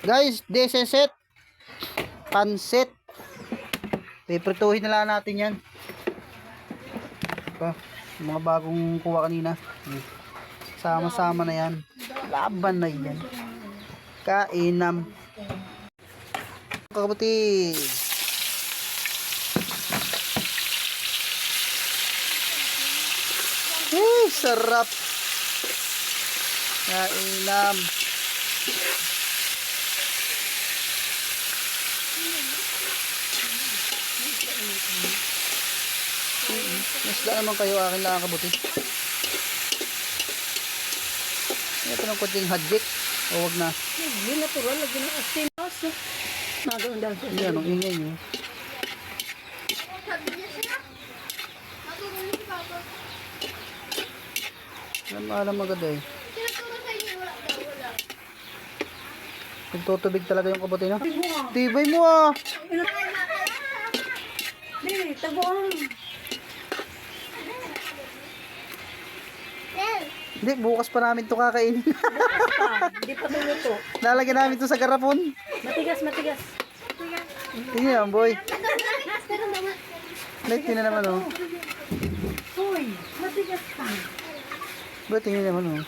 Guys, deseset. Pansit. Piprituhin na lang natin yan. Ito, yung mga bagong kuha kanina. Sama-sama na yan. Laban na yan. Kainam. Kakabuti. Sarap. Kainam. Nasda naman kayo, akin lang kabuti. Ito ng kunting hadjik. O wag na. Hindi natural, lagi ng asin. Nagawin dahil sa Hindi, anong ingay nyo? Alam agad eh. Nagtutubig talaga yung kabuti, no? Tibay mo ah! Hindi, tabuan. Hindi, bukas pa namin ito kakainin. Hindi pa tuluto. Lalagyan namin ito sa garapon. Matigas, matigas. Tingnan yan, boy. Light na naman, oh. Uy, matigas pa. Boy, tingnan naman, oh.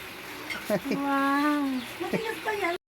Wow. Matigas pa yan.